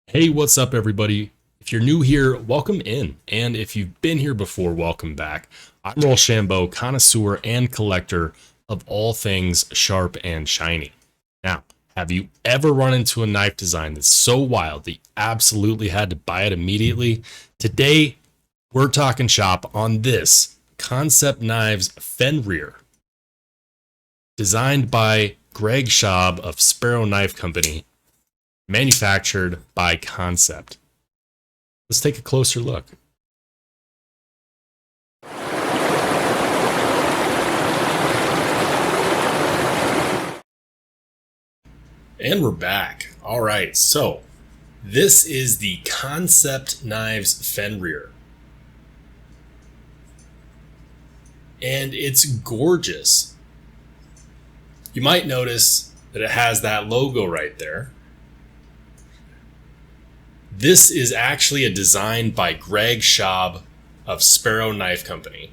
Hey, what's up, everybody? If you're new here, welcome in. And if you've been here before, welcome back. I'm Rollshambo, connoisseur and collector of all things sharp and shiny. Now, have you ever run into a knife design that's so wild that you absolutely had to buy it immediately? Today, we're talking shop on this Kansept Knives Fenrir, designed by Greg Schaub of Sparrow Knife Company, manufactured by Kansept. Let's take a closer look. And we're back. All right, so this is the Kansept Knives Fenrir. And it's gorgeous. You might notice that it has that logo right there. This is actually a design by Greg Schaub of Sparrow Knife Company.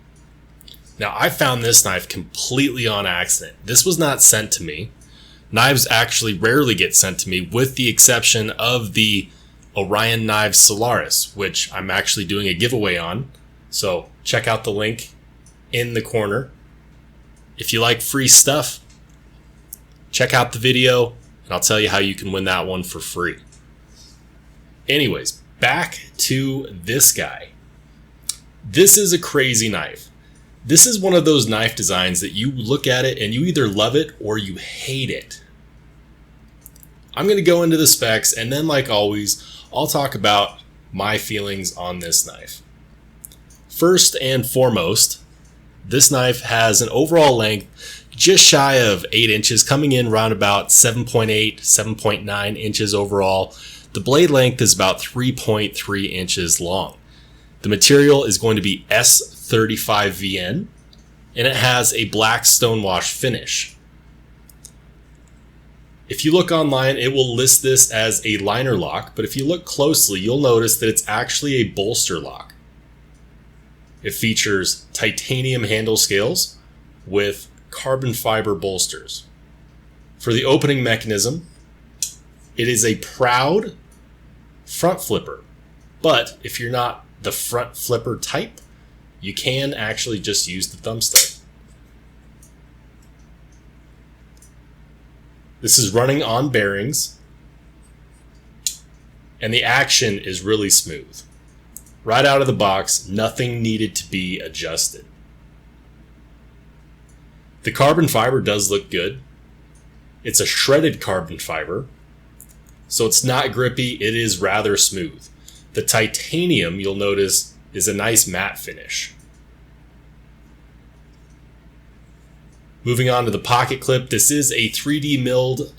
Now, I found this knife completely on accident. This was not sent to me. Knives actually rarely get sent to me, with the exception of the Orion Knives Solaris, which I'm actually doing a giveaway on. So check out the link in the corner. If you like free stuff, check out the video, and I'll tell you how you can win that one for free. Anyways, back to this guy. This is a crazy knife. This is one of those knife designs that you look at it and you either love it or you hate it. I'm going to go into the specs, and then, like always, I'll talk about my feelings on this knife. First and foremost, this knife has an overall length just shy of 8 inches, coming in around about 7.8, 7.9 inches overall. The blade length is about 3.3 inches long. The material is going to be S35VN, and it has a black stonewash finish. If you look online, it will list this as a liner lock, but if you look closely, you'll notice that it's actually a bolster lock. It features titanium handle scales with carbon fiber bolsters. For the opening mechanism, it is a proud front flipper, but if you're not the front flipper type, you can actually just use the thumb stud. This is running on bearings, and the action is really smooth. Right out of the box, nothing needed to be adjusted. The carbon fiber does look good. It's a shredded carbon fiber, so it's not grippy, it is rather smooth. The titanium, you'll notice, is a nice matte finish. Moving on to the pocket clip, this is a 3D milled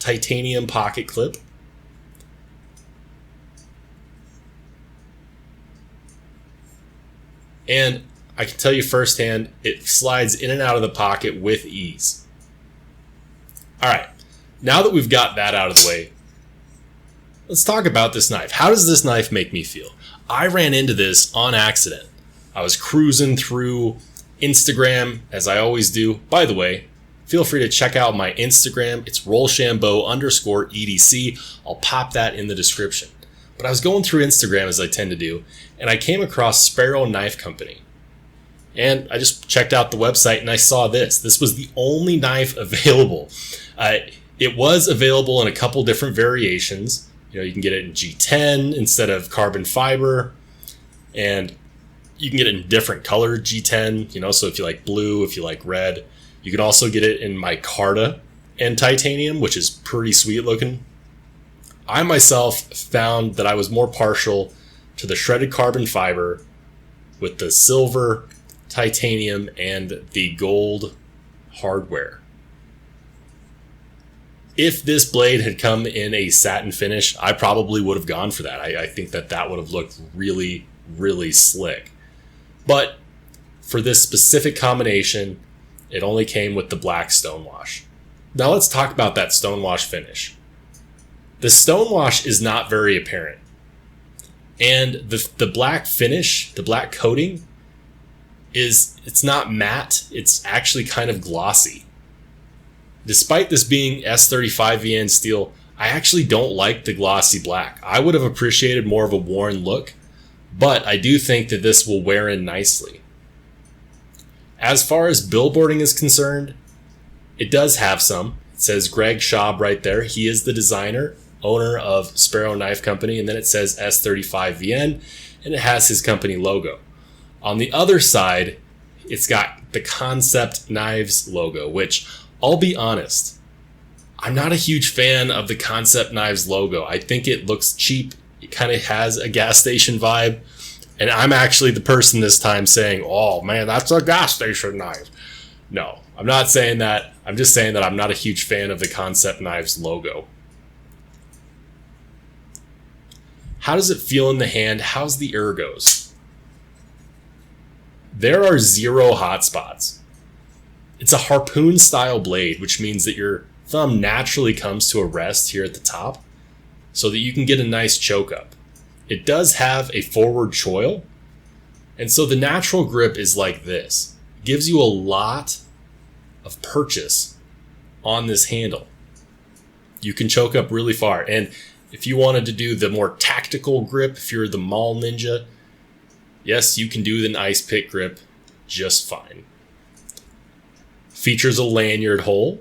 titanium pocket clip. And I can tell you firsthand, it slides in and out of the pocket with ease. Alright, now that we've got that out of the way, let's talk about this knife. How does this knife make me feel? I ran into this on accident. I was cruising through Instagram, as I always do. By the way, feel free to check out my Instagram. It's Rollshambo_EDC. I'll pop that in the description. But I was going through Instagram, as I tend to do, and I came across Sparrow Knife Company. And I just checked out the website and I saw this. This was the only knife available. It was available in a couple different variations. You know, you can get it in G10 instead of carbon fiber, and you can get it in different colored G10, you know, so if you like blue, if you like red. You can also get it in micarta and titanium, which is pretty sweet looking. I myself found that I was more partial to the shredded carbon fiber with the silver, titanium, and the gold hardware. If this blade had come in a satin finish, I probably would have gone for that. I think that would have looked really, really slick. But for this specific combination, it only came with the black stonewash. Now let's talk about that stonewash finish. The stonewash is not very apparent. And the black finish, the black coating, it's not matte, it's actually kind of glossy. Despite this being S35VN steel, I actually don't like the glossy black. I would have appreciated more of a worn look, but I do think that this will wear in nicely. As far as billboarding is concerned, it does have some. It says Greg Schaub right there. He is the designer, owner of Sparrow Knife Company, and then it says S35VN, and it has his company logo. On the other side, it's got the Kansept Knives logo, which, I'll be honest, I'm not a huge fan of the Kansept Knives logo. I think it looks cheap. It kind of has a gas station vibe. And I'm actually the person this time saying, oh man, that's a gas station knife. No, I'm not saying that. I'm just saying that I'm not a huge fan of the Kansept Knives logo. How does it feel in the hand? How's the ergos? There are 0 hot spots. It's a harpoon style blade, which means that your thumb naturally comes to a rest here at the top so that you can get a nice choke up. It does have a forward choil, and so the natural grip is like this. It gives you a lot of purchase on this handle. You can choke up really far, and if you wanted to do the more tactical grip, if you're the mall ninja, yes, you can do the ice pick grip just fine. Features a lanyard hole.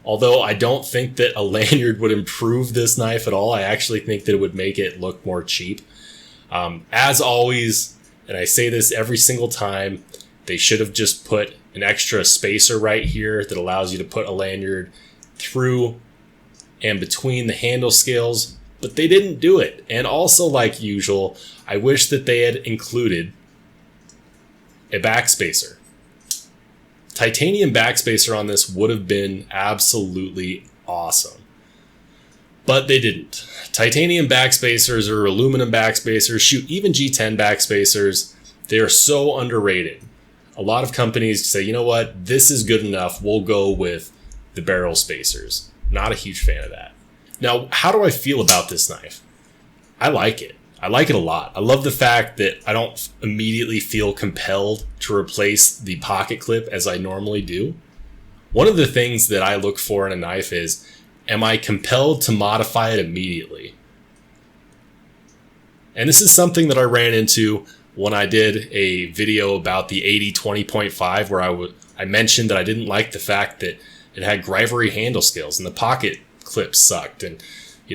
Although I don't think that a lanyard would improve this knife at all. I actually think that it would make it look more cheap. As always, and I say this every single time, they should have just put an extra spacer right here that allows you to put a lanyard through and between the handle scales, but they didn't do it. And also, like usual, I wish that they had included a backspacer. Titanium backspacer on this would have been absolutely awesome. But they didn't. Titanium backspacers or aluminum backspacers, shoot, even G10 backspacers, they are so underrated. A lot of companies say, you know what, this is good enough, we'll go with the barrel spacers. Not a huge fan of that. Now, how do I feel about this knife? I like it. I like it a lot. I love the fact that I don't immediately feel compelled to replace the pocket clip as I normally do. One of the things that I look for in a knife is, am I compelled to modify it immediately? And this is something that I ran into when I did a video about the 80-20.5 where I mentioned that I didn't like the fact that it had Grivery handle scales and the pocket clip sucked and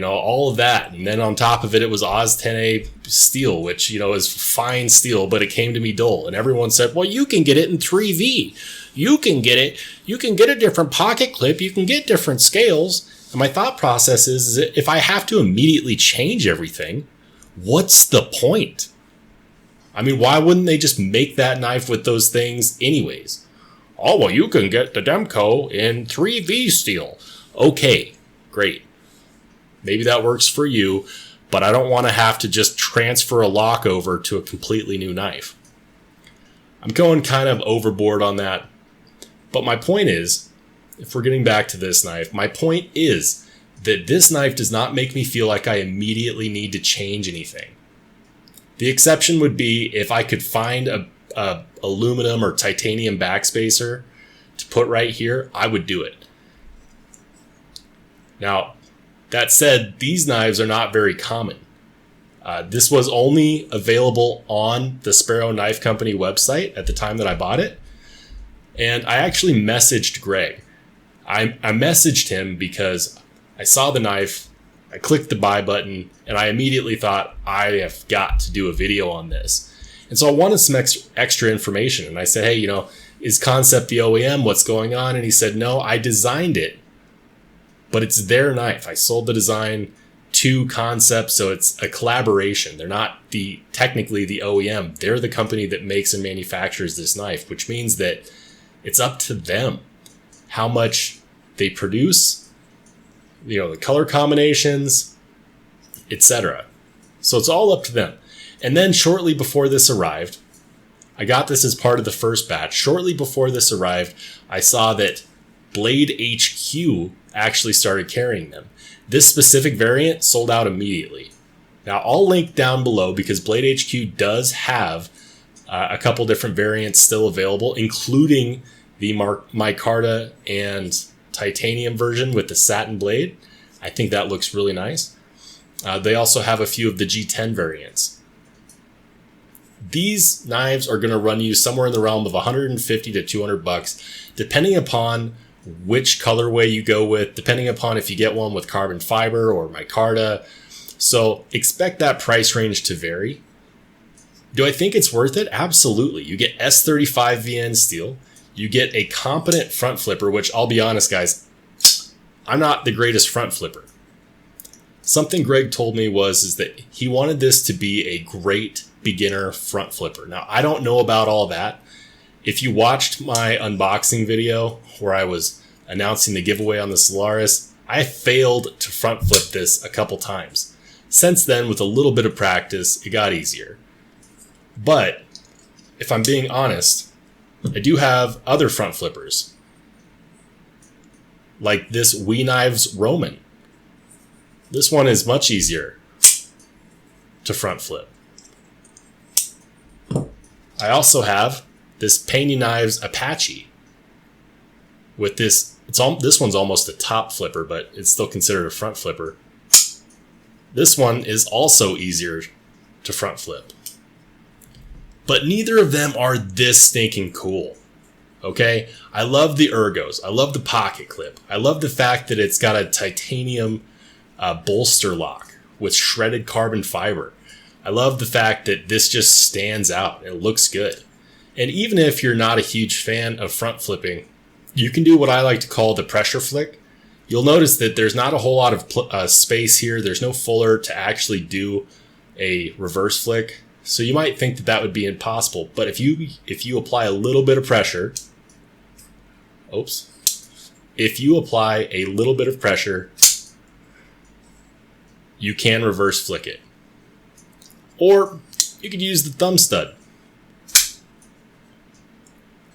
all of that. And then on top of it, it was Oz 10A steel, which, is fine steel, but it came to me dull. And everyone said, well, you can get it in 3V. You can get it. You can get a different pocket clip. You can get different scales. And my thought process is that if I have to immediately change everything, what's the point? I mean, why wouldn't they just make that knife with those things anyways? Oh, well, you can get the Demco in 3V steel. Okay, great. Maybe that works for you, but I don't want to have to just transfer a lock over to a completely new knife. I'm going kind of overboard on that. But my point is, if we're getting back to this knife, my point is that this knife does not make me feel like I immediately need to change anything. The exception would be if I could find a aluminum or titanium backspacer to put right here, I would do it. Now, that said, these knives are not very common. This was only available on the Sparrow Knife Company website at the time that I bought it. And I actually messaged Greg. I messaged him because I saw the knife, I clicked the buy button, and I immediately thought, I have got to do a video on this. And so I wanted some extra information. And I said, hey, is Kansept the OEM? What's going on? And he said, no, I designed it. But it's their knife. I sold the design to Kansept, so it's a collaboration. They're not technically the OEM. They're the company that makes and manufactures this knife, which means that it's up to them how much they produce, the color combinations, etc. So it's all up to them. And then shortly before this arrived, I got this as part of the first batch. Shortly before this arrived, I saw that Blade HQ actually started carrying them. This specific variant sold out immediately. Now, I'll link down below because Blade HQ does have a couple different variants still available, including the micarta and titanium version with the satin blade. I think that looks really nice. They also have a few of the G10 variants. These knives are going to run you somewhere in the realm of $150 to $200, depending upon which colorway you go with, depending upon if you get one with carbon fiber or micarta. So expect that price range to vary. Do I think it's worth it? Absolutely. You get S35 VN steel. You get a competent front flipper, which I'll be honest, guys, I'm not the greatest front flipper. Something Greg told me is that he wanted this to be a great beginner front flipper. Now, I don't know about all that. If you watched my unboxing video where I was announcing the giveaway on the Solaris, I failed to front flip this a couple times. Since then, with a little bit of practice, it got easier. But if I'm being honest, I do have other front flippers, like this We Knives Roman. This one is much easier to front flip. I also have this Painty Knives Apache with this. This one's almost a top flipper, but it's still considered a front flipper. This one is also easier to front flip. But neither of them are this stinking cool. Okay? I love the ergos. I love the pocket clip. I love the fact that it's got a titanium bolster lock with shredded carbon fiber. I love the fact that this just stands out. It looks good. And even if you're not a huge fan of front flipping, you can do what I like to call the pressure flick. You'll notice that there's not a whole lot of space here. There's no fuller to actually do a reverse flick. So you might think that that would be impossible. But if you apply a little bit of pressure, if you apply a little bit of pressure, you can reverse flick it. Or you could use the thumb stud.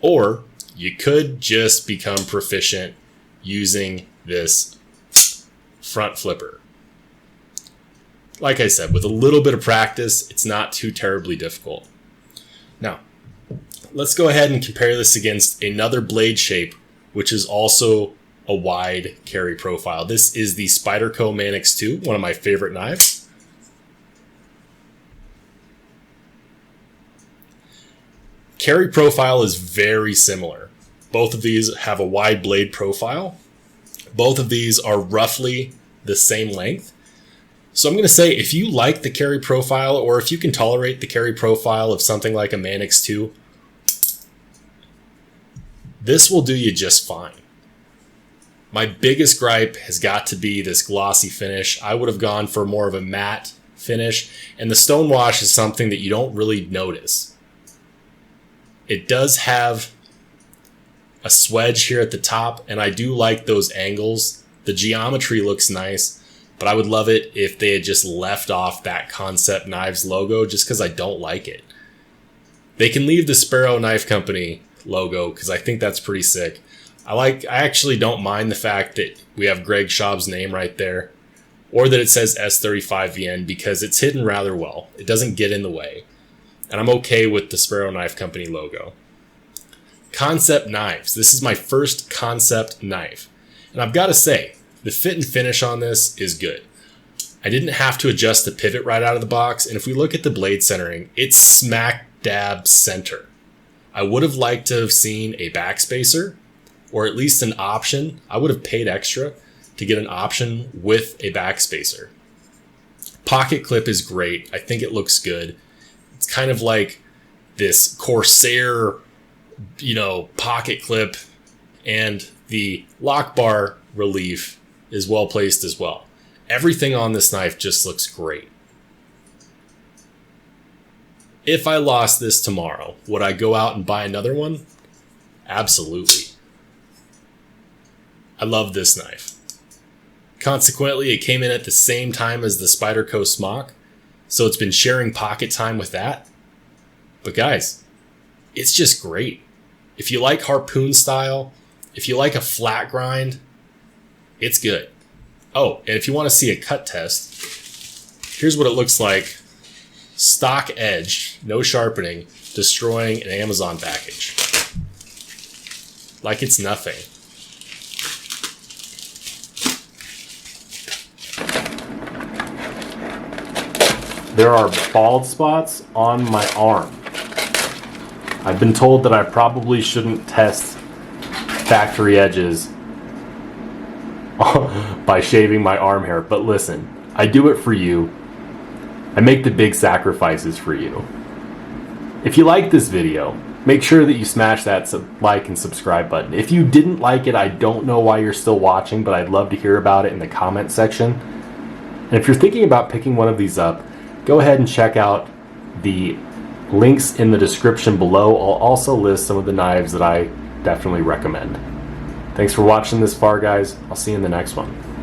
Or you could just become proficient using this front flipper. Like I said, with a little bit of practice, it's not too terribly difficult. Now, let's go ahead and compare this against another blade shape, which is also a wide carry profile. This is the Spyderco Manix2, one of my favorite knives. Carry profile is very similar. Both of these have a wide blade profile. Both of these are roughly the same length. So I'm going to say if you like the carry profile, or if you can tolerate the carry profile of something like a Manix2, this will do you just fine. My biggest gripe has got to be this glossy finish. I would have gone for more of a matte finish, and the Stonewash is something that you don't really notice. It does have a swedge here at the top, and I do like those angles. The geometry looks nice, but I would love it if they had just left off that Kansept Knives logo, just because I don't like it. They can leave the Sparrow Knife Company logo, because I think that's pretty sick. I actually don't mind the fact that we have Greg Schaub's name right there, or that it says S35VN, because it's hidden rather well. It doesn't get in the way. And I'm okay with the Sparrow Knife Company logo. Kansept knives. This is my first Kansept knife. And I've got to say, the fit and finish on this is good. I didn't have to adjust the pivot right out of the box. And if we look at the blade centering, it's smack dab center. I would have liked to have seen a backspacer, or at least an option. I would have paid extra to get an option with a backspacer. Pocket clip is great. I think it looks good. It's kind of like this Corsair, pocket clip, and the lock bar relief is well placed as well. Everything on this knife just looks great. If I lost this tomorrow, would I go out and buy another one? Absolutely. I love this knife. Consequently, it came in at the same time as the Spyderco Smock, so it's been sharing pocket time with that. But guys, it's just great. If you like harpoon style, if you like a flat grind, it's good. Oh, and if you want to see a cut test, here's what it looks like. Stock edge, no sharpening, destroying an Amazon package. Like it's nothing. there are bald spots on my arm. I've been told that I probably shouldn't test factory edges by shaving my arm hair, but listen, I do it for you. I make the big sacrifices for you. If you like this video, make sure that you smash that like and subscribe button. If you didn't like it, I don't know why you're still watching, but I'd love to hear about it in the comment section. And if you're thinking about picking one of these up, go ahead and check out the links in the description below. I'll also list some of the knives that I definitely recommend. Thanks for watching this far, guys. I'll see you in the next one.